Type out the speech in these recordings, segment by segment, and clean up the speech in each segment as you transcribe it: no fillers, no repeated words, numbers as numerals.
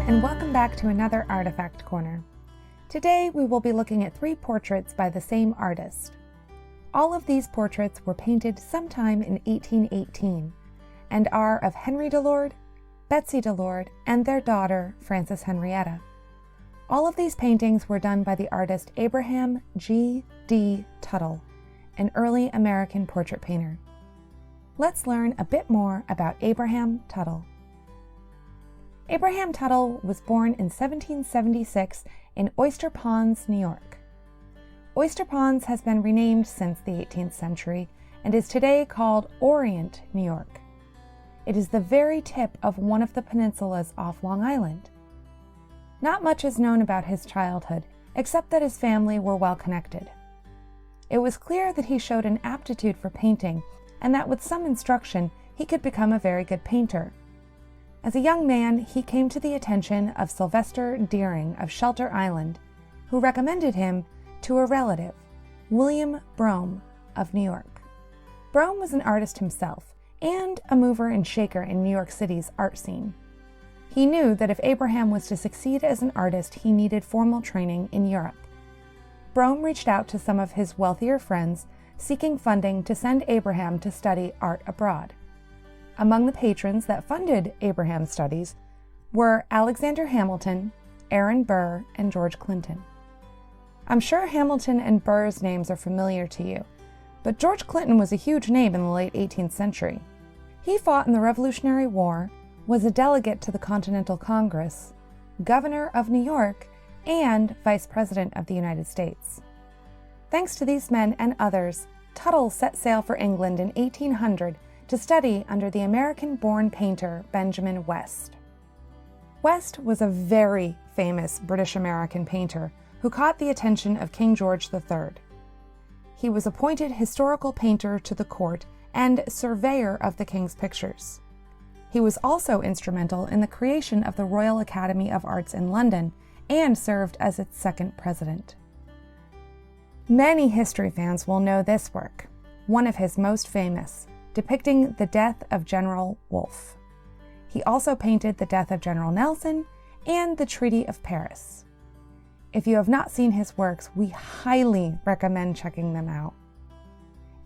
and welcome back to another Artifact Corner. Today we will be looking at 3 portraits by the same artist. All of these portraits were painted sometime in 1818 and are of Henry Delord, Betsey Delord, and their daughter Frances Henrietta. All of these paintings were done by the artist Abraham G.D. Tuthill, an early American portrait painter. Let's learn a bit more about Abraham Tuthill. Abraham Tuthill was born in 1776 in Oysterponds, New York. Oysterponds has been renamed since the 18th century and is today called Orient, New York. It is the very tip of one of the peninsulas off Long Island. Not much is known about his childhood, except that his family were well connected. It was clear that he showed an aptitude for painting and that with some instruction he could become a very good painter. As a young man, he came to the attention of Sylvester of Shelter Island, who recommended him to a relative, William Broome of New York. Broome was an artist himself and a mover and shaker in New York City's art scene. He knew that if Abraham was to succeed as an artist, he needed formal training in Europe. Broome reached out to some of his wealthier friends, seeking funding to send Abraham to study art abroad. Among the patrons that funded Abraham's studies were Alexander Hamilton, Aaron Burr, and George Clinton. I'm sure Hamilton and Burr's names are familiar to you, but George Clinton was a huge name in the late 18th century. He fought in the Revolutionary War, was a delegate to the Continental Congress, governor of New York, and vice president of the United States. Thanks to these men and others, Tuthill set sail for England in 1800 to study under the American-born painter Benjamin West. West was a very famous British-American painter who caught the attention of King George III. He was appointed historical painter to the court and surveyor of the king's pictures. He was also instrumental in the creation of the Royal Academy of Arts in London and served as its second president. Many history fans will know this work, one of his most famous, depicting the death of General Wolfe. He also painted the death of General Nelson and the Treaty of Paris. If you have not seen his works, we highly recommend checking them out.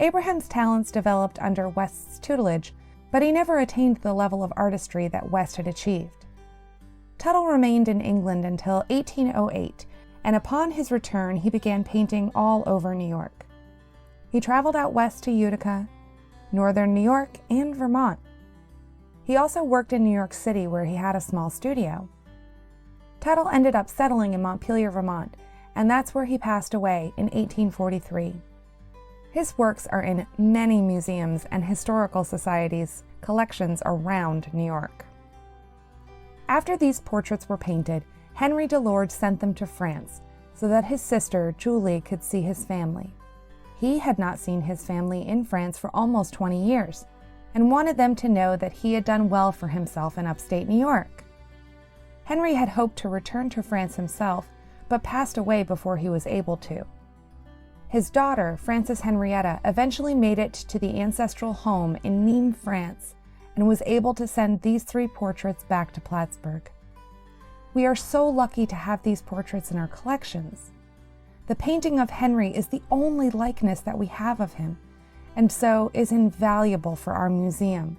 Abraham's talents developed under West's tutelage, but he never attained the level of artistry that West had achieved. Tuthill remained in England until 1808, and upon his return he began painting all over New York. He traveled out west to Utica, northern New York, and Vermont. He also worked in New York City, where he had a small studio. Tuthill ended up settling in Montpelier, Vermont, and that's where he passed away in 1843. His works are in many museums and historical societies' collections around New York. After these portraits were painted, Henry Delord sent them to France so that his sister, Julie, could see his family. He had not seen his family in France for almost 20 years and wanted them to know that he had done well for himself in upstate New York. Henry had hoped to return to France himself, but passed away before he was able to. His daughter, Frances Henrietta, eventually made it to the ancestral home in Nîmes, France, and was able to send these 3 portraits back to Plattsburgh. We are so lucky to have these portraits in our collections. The painting of Henry is the only likeness that we have of him, and so is invaluable for our museum.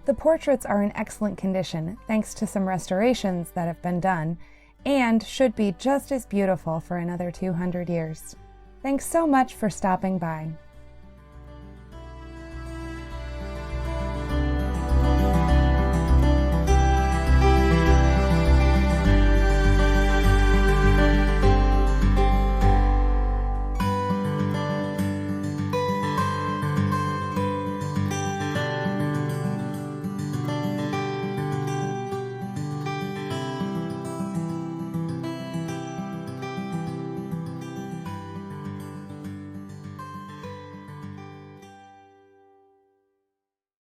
The portraits are in excellent condition thanks to some restorations that have been done, and should be just as beautiful for another 200 years. Thanks so much for stopping by.